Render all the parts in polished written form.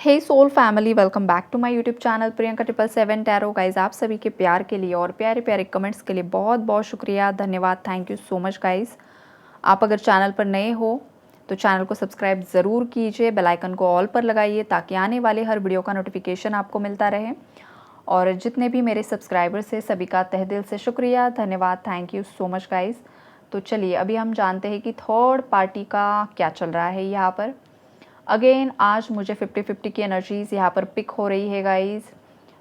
Hey soul family, welcome back to my YouTube channel Priyanka 777 tarot. Guys, आप सभी के प्यार के लिए और प्यारे प्यारे कमेंट्स के लिए बहुत बहुत शुक्रिया, धन्यवाद, thank you so much guys. आप अगर चैनल पर नए हो तो चैनल को सब्सक्राइब ज़रूर कीजिए, बेल आइकन को ऑल पर लगाइए ताकि आने वाले हर वीडियो का नोटिफिकेशन आपको मिलता रहे। और जितने भी मेरे सब्सक्राइबर्स हैं सभी का तहे दिल से शुक्रिया, धन्यवाद, thank you so much guys. तो चलिए अभी हम जानते हैं कि थर्ड पार्टी का क्या चल रहा है यहाँ पर। अगेन आज मुझे 50-50 की एनर्जीज़ यहाँ पर पिक हो रही है गाइज़।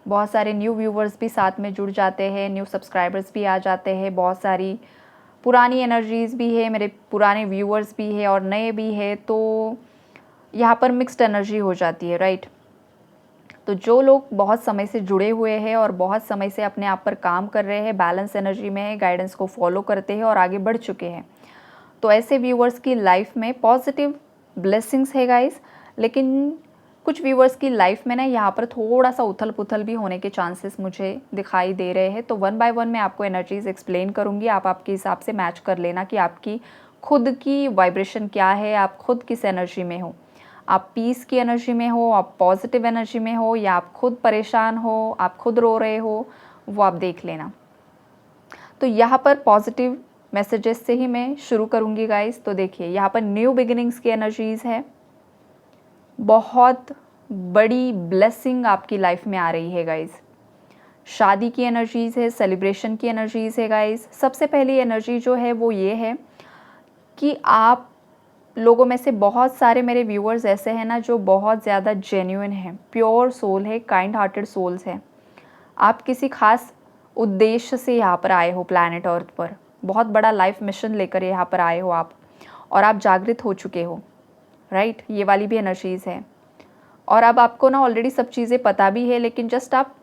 बहुत सारे न्यू व्यूवर्स भी साथ में जुड़ जाते हैं, न्यू सब्सक्राइबर्स भी आ जाते हैं, बहुत सारी पुरानी एनर्जीज़ भी है, मेरे पुराने व्यूवर्स भी है और नए भी है, तो यहाँ पर मिक्स्ड एनर्जी हो जाती है, राइट। तो जो लोग बहुत समय से जुड़े हुए हैं और बहुत समय से अपने आप पर काम कर रहे हैं, बैलेंस एनर्जी में है, गाइडेंस को फॉलो करते हैं और आगे बढ़ चुके हैं, तो ऐसे व्यूवर्स की लाइफ में पॉजिटिव ब्लेसिंग्स है गाइस। लेकिन कुछ व्यूवर्स की लाइफ में ना यहाँ पर थोड़ा सा उथल पुथल भी होने के चांसेस मुझे दिखाई दे रहे हैं। तो वन बाय वन मैं आपको एनर्जीज एक्सप्लेन करूँगी, आप आपके हिसाब से मैच कर लेना कि आपकी खुद की वाइब्रेशन क्या है, आप खुद किस एनर्जी में हो। आप पीस की एनर्जी में हो, आप पॉजिटिव एनर्जी में हो, या आप खुद परेशान हो, आप खुद रो रहे हो, वो आप देख लेना। तो यहाँ पर पॉजिटिव मैसेजेस से ही मैं शुरू करूँगी गाइस। तो देखिए यहाँ पर न्यू बिगिनिंग्स की एनर्जीज़ है, बहुत बड़ी ब्लेसिंग आपकी लाइफ में आ रही है गाइस। शादी की एनर्जीज़ है, सेलिब्रेशन की एनर्जीज़ है गाइस। सबसे पहली एनर्जी जो है वो ये है कि आप लोगों में से बहुत सारे मेरे व्यूअर्स ऐसे हैं ना जो बहुत ज़्यादा जेन्युइन हैं, प्योर सोल है, काइंड हार्टेड सोल्स हैं। आप किसी खास उद्देश्य से यहाँ पर आए हो प्लैनेट अर्थ पर, बहुत बड़ा लाइफ मिशन लेकर यहाँ पर आए हो आप, और आप जागृत हो चुके हो, राइट। ये वाली भी एनर्जीज़ है। और अब आपको ना ऑलरेडी सब चीज़ें पता भी है, लेकिन जस्ट आप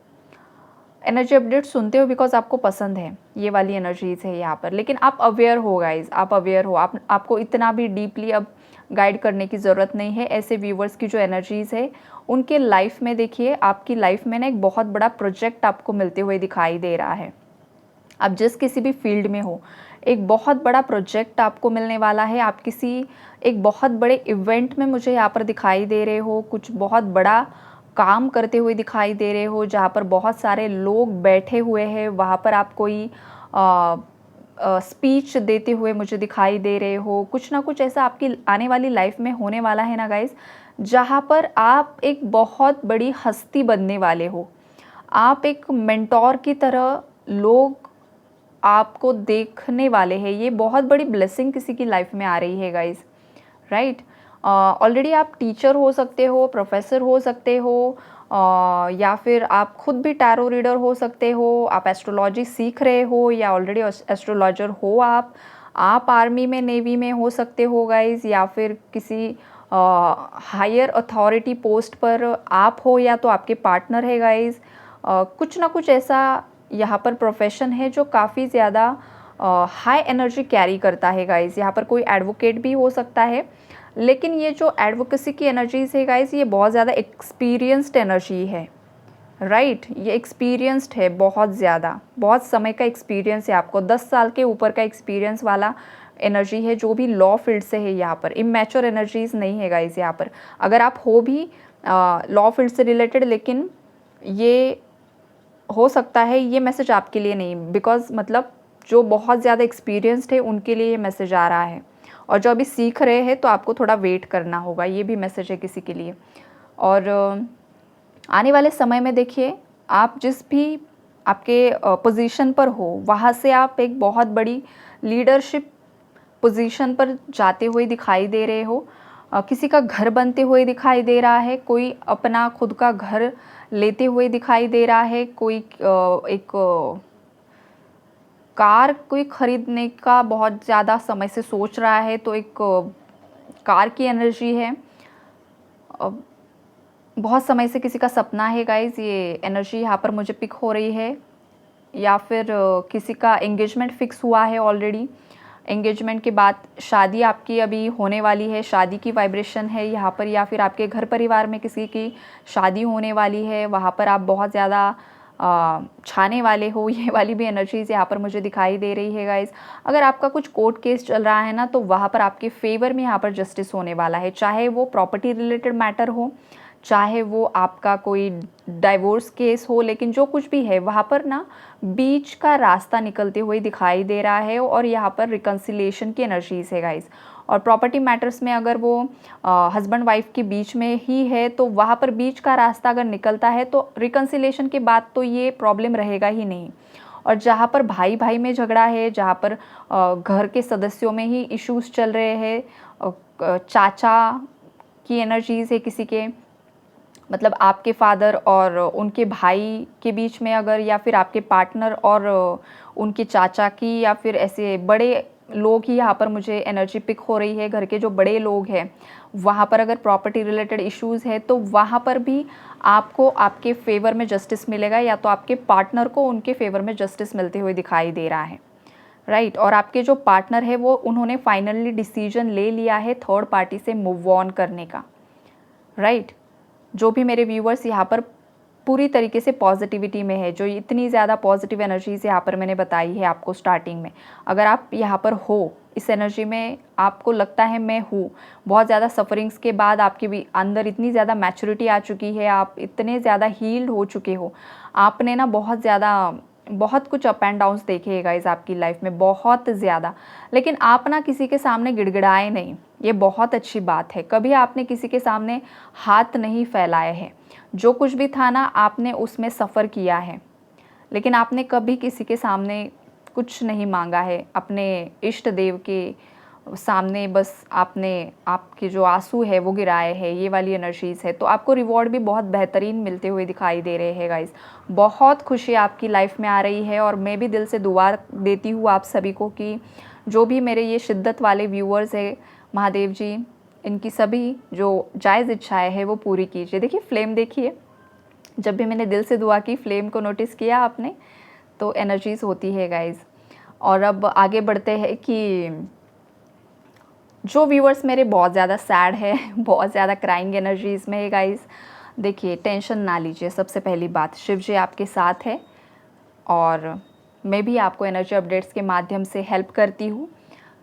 एनर्जी अपडेट सुनते हो बिकॉज आपको पसंद है, ये वाली एनर्जीज़ है यहाँ पर। लेकिन आप अवेयर हो गाइज, आप अवेयर हो, आपको इतना भी डीपली अब गाइड करने की ज़रूरत नहीं है। ऐसे व्यूवर्स की जो एनर्जीज़ है उनके लाइफ में देखिए, आपकी लाइफ में ना एक बहुत बड़ा प्रोजेक्ट आपको मिलते हुए दिखाई दे रहा है। आप जिस किसी भी फील्ड में हो, एक बहुत बड़ा प्रोजेक्ट आपको मिलने वाला है। आप किसी एक बहुत बड़े इवेंट में मुझे यहाँ पर दिखाई दे रहे हो, कुछ बहुत बड़ा काम करते हुए दिखाई दे रहे हो, जहाँ पर बहुत सारे लोग बैठे हुए हैं, वहाँ पर आप कोई स्पीच देते हुए मुझे दिखाई दे रहे हो। कुछ ना कुछ ऐसा आपकी आने वाली लाइफ में होने वाला है ना गाइस, जहाँ पर आप एक बहुत बड़ी हस्ती बनने वाले हो। आप एक मेंटोर की तरह लोग आपको देखने वाले हैं। ये बहुत बड़ी ब्लेसिंग किसी की लाइफ में आ रही है गाइस, राइट। ऑलरेडी आप टीचर हो सकते हो, प्रोफेसर हो सकते हो, या फिर आप खुद भी टैरो रीडर हो सकते हो, आप एस्ट्रोलॉजी सीख रहे हो या ऑलरेडी एस्ट्रोलॉजर हो। आप आर्मी में, नेवी में हो सकते हो गाइस, या फिर किसी हायर अथॉरिटी पोस्ट पर आप हो, या तो आपके पार्टनर है गाइस। कुछ ना कुछ ऐसा यहाँ पर प्रोफेशन है जो काफ़ी ज़्यादा हाई एनर्जी कैरी करता है गाइस। यहाँ पर कोई एडवोकेट भी हो सकता है, लेकिन ये जो एडवोकेसी की एनर्जीज है गाइस, ये बहुत ज़्यादा एक्सपीरियंस्ड एनर्जी है, राइट। ये एक्सपीरियंस्ड है, बहुत ज़्यादा, बहुत समय का एक्सपीरियंस है आपको, 10 साल के ऊपर का एक्सपीरियंस वाला एनर्जी है जो भी लॉ फील्ड से है। यहाँ पर इमेच्योर एनर्जीज नहीं है गाइस। यहाँ पर अगर आप हो भी लॉ फील्ड से रिलेटेड, लेकिन ये हो सकता है ये मैसेज आपके लिए नहीं, बिकॉज मतलब जो बहुत ज़्यादा एक्सपीरियंस्ड है उनके लिए ये मैसेज आ रहा है, और जो अभी सीख रहे हैं तो आपको थोड़ा वेट करना होगा। ये भी मैसेज है किसी के लिए। और आने वाले समय में देखिए, आप जिस भी आपके पोजीशन पर हो, वहाँ से आप एक बहुत बड़ी लीडरशिप पोजीशन पर जाते हुए दिखाई दे रहे हो। किसी का घर बनते हुए दिखाई दे रहा है, कोई अपना खुद का घर लेते हुए दिखाई दे रहा है, कोई एक कार कोई खरीदने का बहुत ज़्यादा समय से सोच रहा है, तो एक कार की एनर्जी है। बहुत समय से किसी का सपना है गाइज, ये एनर्जी यहाँ पर मुझे पिक हो रही है। या फिर किसी का एंगेजमेंट फिक्स हुआ है ऑलरेडी, एंगेजमेंट के बाद शादी आपकी अभी होने वाली है, शादी की वाइब्रेशन है यहाँ पर। या फिर आपके घर परिवार में किसी की शादी होने वाली है, वहाँ पर आप बहुत ज़्यादा छाने वाले हो, ये वाली भी एनर्जीज़ यहाँ पर मुझे दिखाई दे रही है गाइज़। अगर आपका कुछ कोर्ट केस चल रहा है ना, तो वहाँ पर आपके फेवर में यहाँ पर जस्टिस होने वाला है, चाहे वो प्रॉपर्टी रिलेटेड मैटर हो, चाहे वो आपका कोई डाइवोर्स केस हो, लेकिन जो कुछ भी है वहाँ पर ना बीच का रास्ता निकलते हुए दिखाई दे रहा है और यहाँ पर रिकन्सिलिएशन की एनर्जीज है गाइस। और प्रॉपर्टी मैटर्स में अगर वो हस्बैंड वाइफ के बीच में ही है तो वहाँ पर बीच का रास्ता अगर निकलता है तो रिकन्सिलिएशन के बाद तो ये प्रॉब्लम रहेगा ही नहीं। और जहाँ पर भाई भाई में झगड़ा है, जहाँ पर घर के सदस्यों में ही इश्यूज चल रहे हैं, चाचा की एनर्जीज है किसी के, मतलब आपके फादर और उनके भाई के बीच में अगर, या फिर आपके पार्टनर और उनके चाचा की, या फिर ऐसे बड़े लोग ही यहाँ पर मुझे एनर्जी पिक हो रही है, घर के जो बड़े लोग हैं वहाँ पर अगर प्रॉपर्टी रिलेटेड इश्यूज़ है तो वहाँ पर भी आपको आपके फेवर में जस्टिस मिलेगा, या तो आपके पार्टनर को उनके फेवर में जस्टिस मिलते हुए दिखाई दे रहा है, राइट। और आपके जो पार्टनर है वो उन्होंने फाइनली डिसीजन ले लिया है थर्ड पार्टी से मूव ऑन करने का, राइट। जो भी मेरे व्यूअर्स यहाँ पर पूरी तरीके से पॉजिटिविटी में है, जो इतनी ज़्यादा पॉजिटिव एनर्जीज यहाँ पर मैंने बताई है आपको स्टार्टिंग में, अगर आप यहाँ पर हो इस एनर्जी में, आपको लगता है मैं हूँ, बहुत ज़्यादा सफरिंग्स के बाद आपके भी अंदर इतनी ज़्यादा मैच्योरिटी आ चुकी है, आप इतने ज़्यादा हील्ड हो चुके हो, आपने ना बहुत कुछ अप एंड डाउन्स देखे हैं गाइस आपकी लाइफ में, बहुत ज़्यादा। लेकिन आप ना किसी के सामने गिड़गिड़ाए नहीं, ये बहुत अच्छी बात है। कभी आपने किसी के सामने हाथ नहीं फैलाए हैं, जो कुछ भी था ना आपने उसमें सफ़र किया है, लेकिन आपने कभी किसी के सामने कुछ नहीं मांगा है, अपने इष्ट देव के सामने बस आपने आपके जो आंसू है वो गिराए हैं, ये वाली एनर्जीज़ है। तो आपको रिवॉर्ड भी बहुत बेहतरीन मिलते हुए दिखाई दे रहे हैं गाइस, बहुत खुशी आपकी लाइफ में आ रही है। और मैं भी दिल से दुआ देती हूँ आप सभी को कि जो भी मेरे ये शिद्दत वाले व्यूअर्स है, महादेव जी इनकी सभी जो जायज़ इच्छाएँ हैं वो पूरी कीजिए। देखिए फ्लेम देखिए, जब भी मैंने दिल से दुआ की फ्लेम को नोटिस किया आपने, तो एनर्जीज़ होती है गाइज़। और अब आगे बढ़ते हैं कि जो व्यूअर्स मेरे बहुत ज़्यादा सैड है, बहुत ज़्यादा क्राइंग एनर्जीज़ में है गाइज़, देखिए टेंशन ना लीजिए। सबसे पहली बात, शिव जी आपके साथ है और मैं भी आपको एनर्जी अपडेट्स के माध्यम से हेल्प करती हूँ,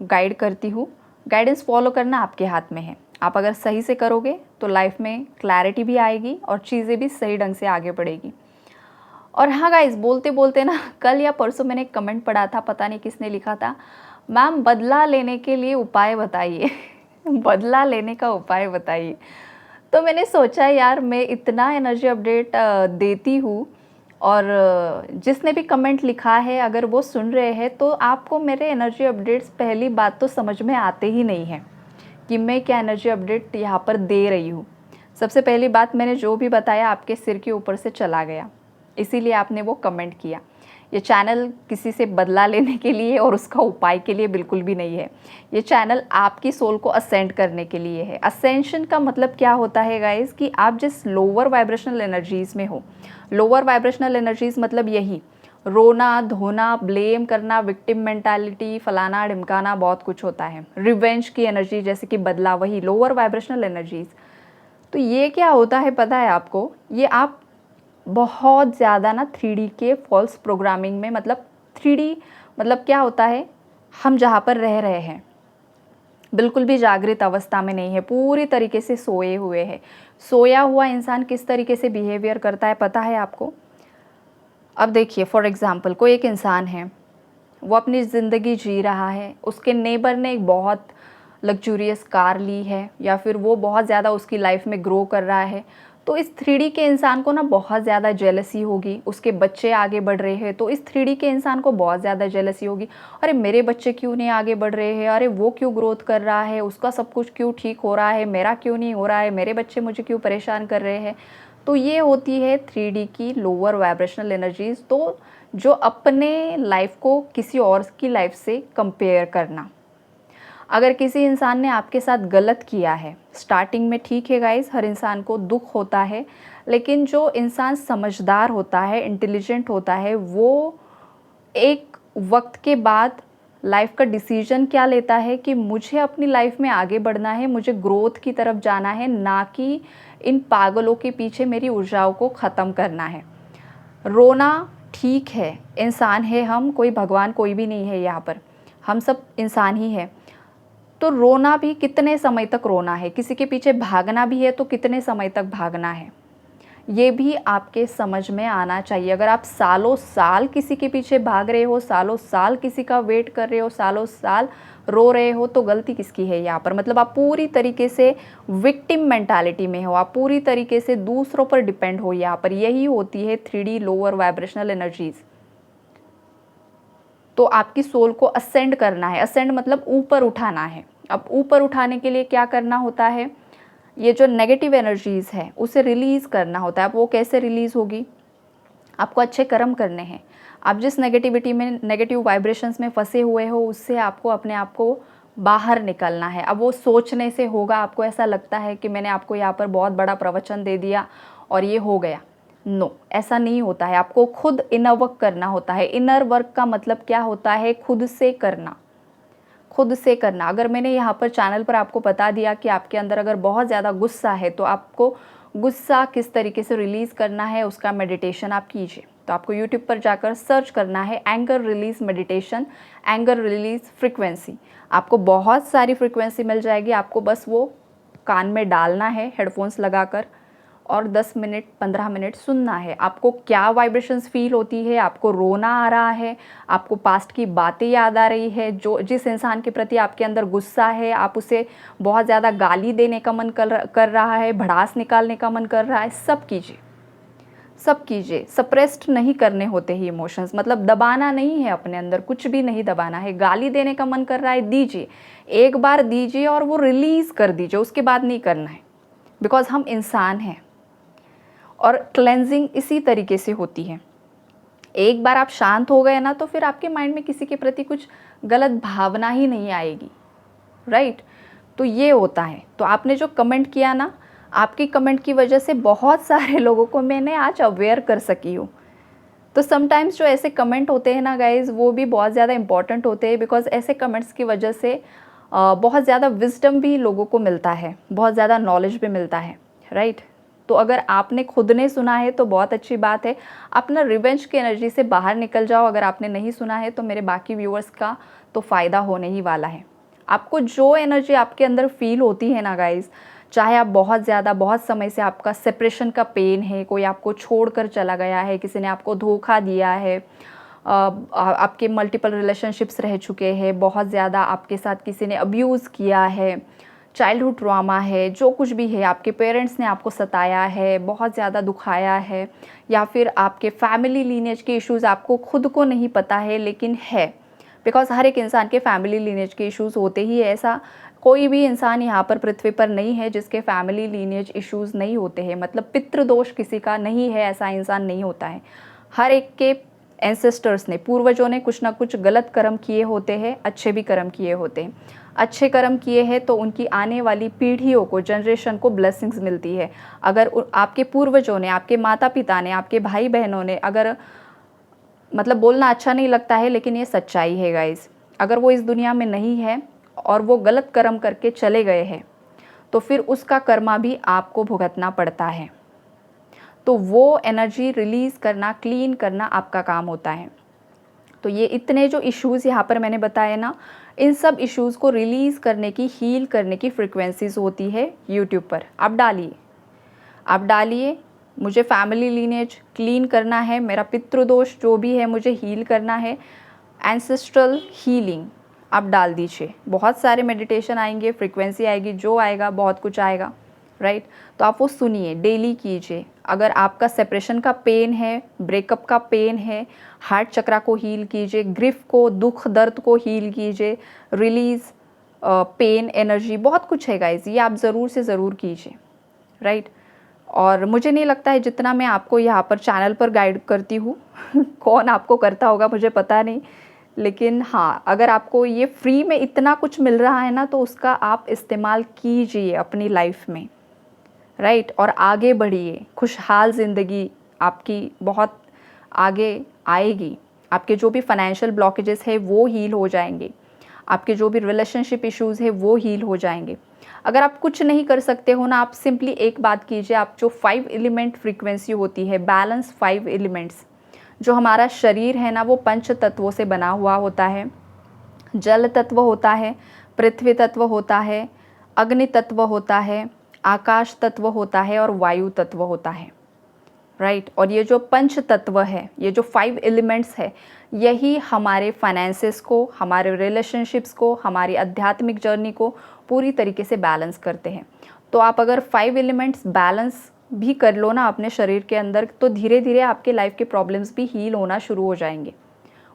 गाइड करती हूँ। गाइडेंस फॉलो करना आपके हाथ में है, आप अगर सही से करोगे तो लाइफ में क्लैरिटी भी आएगी और चीज़ें भी सही ढंग से आगे बढ़ेगी। और हाँ गाइज़, बोलते बोलते ना कल या परसों मैंने एक कमेंट पढ़ा था, पता नहीं किसने लिखा था, मैम बदला लेने के लिए उपाय बताइए बदला लेने का उपाय बताइए। तो मैंने सोचा यार मैं इतना एनर्जी अपडेट देती हूँ, और जिसने भी कमेंट लिखा है अगर वो सुन रहे हैं तो आपको मेरे एनर्जी अपडेट्स पहली बात तो समझ में आते ही नहीं हैं कि मैं क्या एनर्जी अपडेट यहाँ पर दे रही हूँ। सबसे पहली बात, मैंने जो भी बताया आपके सिर के ऊपर से चला गया, इसीलिए आपने वो कमेंट किया। ये चैनल किसी से बदला लेने के लिए और उसका उपाय के लिए बिल्कुल भी नहीं है। ये चैनल आपकी सोल को असेंड करने के लिए है। असेंशन का मतलब क्या होता है गाइस, कि आप जिस लोअर वाइब्रेशनल एनर्जीज़ में हो, लोअर वाइब्रेशनल एनर्जीज़ मतलब यही रोना धोना, ब्लेम करना, विक्टिम मेंटालिटी, फलाना ढिमकाना, बहुत कुछ होता है। रिवेंज की एनर्जी जैसे कि बदला, वही लोअर वाइब्रेशनल एनर्जीज़। तो ये क्या होता है पता है आपको, ये आप बहुत ज़्यादा ना 3D के फॉल्स प्रोग्रामिंग में, मतलब 3D मतलब क्या होता है, हम जहाँ पर रह रहे हैं बिल्कुल भी जागृत अवस्था में नहीं है, पूरी तरीके से सोए हुए हैं। सोया हुआ इंसान किस तरीके से बिहेवियर करता है पता है आपको? अब देखिए फॉर एग्ज़ाम्पल, कोई एक इंसान है, वो अपनी ज़िंदगी जी रहा है, उसके नेबर ने एक बहुत लग्जूरियस कार ली है, या फिर वो बहुत ज़्यादा उसकी लाइफ में ग्रो कर रहा है, तो इस 3D के इंसान को ना बहुत ज़्यादा जेलसी होगी। उसके बच्चे आगे बढ़ रहे हैं तो इस 3D के इंसान को बहुत ज़्यादा जेलसी होगी, अरे मेरे बच्चे क्यों नहीं आगे बढ़ रहे हैं, अरे वो क्यों ग्रोथ कर रहा है, उसका सब कुछ क्यों ठीक हो रहा है, मेरा क्यों नहीं हो रहा है, मेरे बच्चे मुझे क्यों परेशान कर रहे हैं। तो ये होती है 3D की लोअर वाइब्रेशनल एनर्जीज़, तो जो अपने लाइफ को किसी और की लाइफ से कंपेयर करना। अगर किसी इंसान ने आपके साथ गलत किया है, स्टार्टिंग में ठीक है गाइस, हर इंसान को दुख होता है, लेकिन जो इंसान समझदार होता है, इंटेलिजेंट होता है, वो एक वक्त के बाद लाइफ का डिसीजन क्या लेता है कि मुझे अपनी लाइफ में आगे बढ़ना है, मुझे ग्रोथ की तरफ जाना है, ना कि इन पागलों के पीछे मेरी ऊर्जाओं को ख़त्म करना है। रोना ठीक है, इंसान है हम, कोई भगवान कोई भी नहीं है यहाँ पर, हम सब इंसान ही है। तो रोना भी कितने समय तक रोना है, किसी के पीछे भागना भी है तो कितने समय तक भागना है, ये भी आपके समझ में आना चाहिए। अगर आप सालों साल किसी के पीछे भाग रहे हो, सालों साल किसी का वेट कर रहे हो, सालों साल रो रहे हो, तो गलती किसकी है यहाँ पर? मतलब आप पूरी तरीके से विक्टिम मेंटालिटी में हो, आप पूरी तरीके से दूसरों पर डिपेंड हो यहाँ पर। यही होती है 3D लोअर वाइब्रेशनल एनर्जीज। तो आपकी सोल को असेंड करना है, असेंड मतलब ऊपर उठाना है। अब ऊपर उठाने के लिए क्या करना होता है? ये जो नेगेटिव एनर्जीज़ है उसे रिलीज़ करना होता है। अब वो कैसे रिलीज़ होगी? आपको अच्छे कर्म करने हैं। आप जिस नेगेटिविटी में, नेगेटिव वाइब्रेशंस में फंसे हुए हो, उससे आपको अपने आप को बाहर निकलना है। अब वो सोचने से होगा, आपको ऐसा लगता है कि मैंने आपको यहाँ पर बहुत बड़ा प्रवचन दे दिया और ये हो गया। नो, ऐसा नहीं होता है। आपको खुद इनर वर्क करना होता है। इनर वर्क का मतलब क्या होता है? खुद से करना, खुद से करना। अगर मैंने यहाँ पर चैनल पर आपको बता दिया कि आपके अंदर अगर बहुत ज़्यादा गुस्सा है, तो आपको गुस्सा किस तरीके से रिलीज़ करना है उसका मेडिटेशन आप कीजिए। तो आपको यूट्यूब पर जाकर सर्च करना है anger release meditation, anger release frequency. आपको बहुत सारी फ्रिक्वेंसी मिल जाएगी, आपको बस वो कान में डालना है हेडफोन्स लगाकर और 10 मिनट 15 मिनट सुनना है। आपको क्या वाइब्रेशंस फील होती है? आपको रोना आ रहा है? आपको पास्ट की बातें याद आ रही है? जो जिस इंसान के प्रति आपके अंदर गुस्सा है, आप उसे बहुत ज़्यादा गाली देने का मन कर रहा है, भड़ास निकालने का मन कर रहा है, सब कीजिए, सब कीजिए। सप्रेस्ड नहीं करने होते ही इमोशंस, मतलब दबाना नहीं है, अपने अंदर कुछ भी नहीं दबाना है। गाली देने का मन कर रहा है, दीजिए, एक बार दीजिए और वो रिलीज़ कर दीजिए, उसके बाद नहीं करना है। बिकॉज हम इंसान हैं और क्लेंजिंग इसी तरीके से होती है। एक बार आप शांत हो गए ना, तो फिर आपके माइंड में किसी के प्रति कुछ गलत भावना ही नहीं आएगी, राइट? तो ये होता है। तो आपने जो कमेंट किया ना, आपकी कमेंट की वजह से बहुत सारे लोगों को मैंने आज अवेयर कर सकी हूँ। तो समटाइम्स जो ऐसे कमेंट होते हैं ना गाइज, वो भी बहुत ज़्यादा इंपॉर्टेंट होते हैं। बिकॉज ऐसे कमेंट्स की वजह से बहुत ज़्यादा विजडम भी लोगों को मिलता है, बहुत ज़्यादा नॉलेज भी मिलता है, राइट? तो अगर आपने खुद ने सुना है तो बहुत अच्छी बात है। अपना रिवेंज की एनर्जी से बाहर निकल जाओ। अगर आपने नहीं सुना है तो मेरे बाकी व्यूअर्स का तो फ़ायदा होने ही वाला है। आपको जो एनर्जी आपके अंदर फील होती है ना गाइज, चाहे आप बहुत ज़्यादा, बहुत समय से आपका सेपरेशन का पेन है, कोई आपको छोड़कर चला गया है, किसी ने आपको धोखा दिया है, आपके मल्टीपल रिलेशनशिप्स रह चुके हैं, बहुत ज़्यादा आपके साथ किसी ने अब्यूज़ किया है, चाइल्डहुड ट्रॉमा है, जो कुछ भी है, आपके पेरेंट्स ने आपको सताया है, बहुत ज़्यादा दुखाया है, या फिर आपके फैमिली लीनेज के इश्यूज़ आपको खुद को नहीं पता है लेकिन है। बिकॉज हर एक इंसान के फैमिली लीनेज के इश्यूज़ होते ही है। ऐसा कोई भी इंसान यहाँ पर पृथ्वी पर नहीं है जिसके फैमिली लीनेज इश्यूज़ नहीं होते हैं। मतलब पितृदोष किसी का नहीं है, ऐसा इंसान नहीं होता है। हर एक के एंसेस्टर्स ने, पूर्वजों ने कुछ ना कुछ गलत कर्म किए होते हैं, अच्छे भी कर्म किए होते हैं। अच्छे कर्म किए हैं तो उनकी आने वाली पीढ़ियों को, जनरेशन को ब्लेसिंग्स मिलती है। अगर आपके पूर्वजों ने, आपके माता पिता ने, आपके भाई बहनों ने, अगर, मतलब बोलना अच्छा नहीं लगता है लेकिन ये सच्चाई है गाइस, अगर वो इस दुनिया में नहीं है और वो गलत कर्म करके चले गए हैं, तो फिर उसका कर्मा भी आपको भुगतना पड़ता है। तो वो एनर्जी रिलीज़ करना, क्लीन करना आपका काम होता है। तो ये इतने जो इश्यूज़ यहाँ पर मैंने बताए ना, इन सब इश्यूज़ को रिलीज़ करने की, हील करने की फ्रिक्वेंसीज़ होती है यूट्यूब पर। आप डालिए, आप डालिए। मुझे फैमिली लीनेज क्लीन करना है, मेरा पितृदोष जो भी है मुझे हील करना है, एंसेस्ट्रल हीलिंग, आप डाल दीजिए। बहुत सारे मेडिटेशन आएंगे, फ्रिक्वेंसी आएगी, जो आएगा बहुत कुछ आएगा, राइट? तो आप वो सुनिए, डेली कीजिए। अगर आपका सेपरेशन का पेन है, ब्रेकअप का पेन है, हार्ट चक्रा को हील कीजिए, ग्रिफ को, दुख दर्द को हील कीजिए, रिलीज़ पेन एनर्जी, बहुत कुछ है गाइज, ये आप ज़रूर से ज़रूर कीजिए, राइट? और मुझे नहीं लगता है जितना मैं आपको यहाँ पर चैनल पर गाइड करती हूँ कौन आपको करता होगा मुझे पता नहीं, लेकिन हाँ, अगर आपको ये फ्री में इतना कुछ मिल रहा है ना, तो उसका आप इस्तेमाल कीजिए अपनी लाइफ में, राइट? और आगे बढ़िए। खुशहाल ज़िंदगी आपकी बहुत आगे आएगी। आपके जो भी फाइनेंशियल ब्लॉकेजेस है वो हील हो जाएंगे, आपके जो भी रिलेशनशिप इश्यूज़ है वो हील हो जाएंगे। अगर आप कुछ नहीं कर सकते हो ना, आप सिंपली एक बात कीजिए, आप जो 5 एलिमेंट फ्रीक्वेंसी होती है, बैलेंस 5 एलिमेंट्स, जो हमारा शरीर है ना वो 5 तत्वों से बना हुआ होता है। जल तत्व होता है, पृथ्वी तत्व होता है, अग्नि तत्व होता है, आकाश तत्व होता है और वायु तत्व होता है, राइट। और ये जो पंच तत्व है, ये जो 5 एलिमेंट्स है, यही हमारे फाइनेंसेस को, हमारे रिलेशनशिप्स को, हमारी आध्यात्मिक जर्नी को पूरी तरीके से बैलेंस करते हैं। तो आप अगर 5 एलिमेंट्स बैलेंस भी कर लो ना अपने शरीर के अंदर, तो धीरे धीरे आपके लाइफ के प्रॉब्लम्स भी हील होना शुरू हो जाएंगे।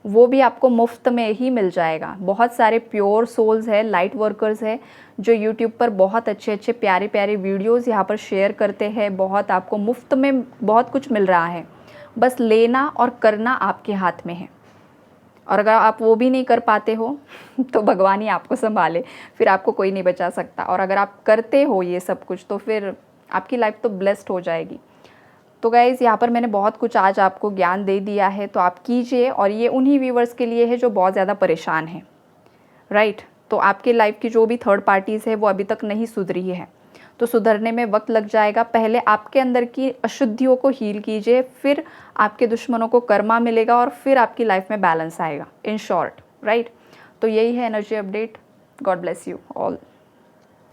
वो भी आपको मुफ्त में ही मिल जाएगा। बहुत सारे प्योर सोल्स है, लाइट वर्कर्स है, जो यूट्यूब पर बहुत अच्छे अच्छे प्यारे प्यारे वीडियोस यहाँ पर शेयर करते हैं। बहुत आपको मुफ्त में बहुत कुछ मिल रहा है, बस लेना और करना आपके हाथ में है। और अगर आप वो भी नहीं कर पाते हो तो भगवान ही आपको संभाले, फिर आपको कोई नहीं बचा सकता। और अगर आप करते हो ये सब कुछ तो फिर आपकी लाइफ तो ब्लेस्ड हो जाएगी। तो गाइज़ यहाँ पर मैंने बहुत कुछ आज आपको ज्ञान दे दिया है, तो आप कीजिए। और ये उन्हीं व्यूवर्स के लिए है जो बहुत ज़्यादा परेशान हैं, राइट। तो आपके लाइफ की जो भी थर्ड पार्टीज़ है वो अभी तक नहीं सुधरी है, तो सुधरने में वक्त लग जाएगा। पहले आपके अंदर की अशुद्धियों को हील कीजिए, फिर आपके दुश्मनों को कर्मा मिलेगा और फिर आपकी लाइफ में बैलेंस आएगा, इन शॉर्ट, राइट। तो यही है energy update. God bless you all.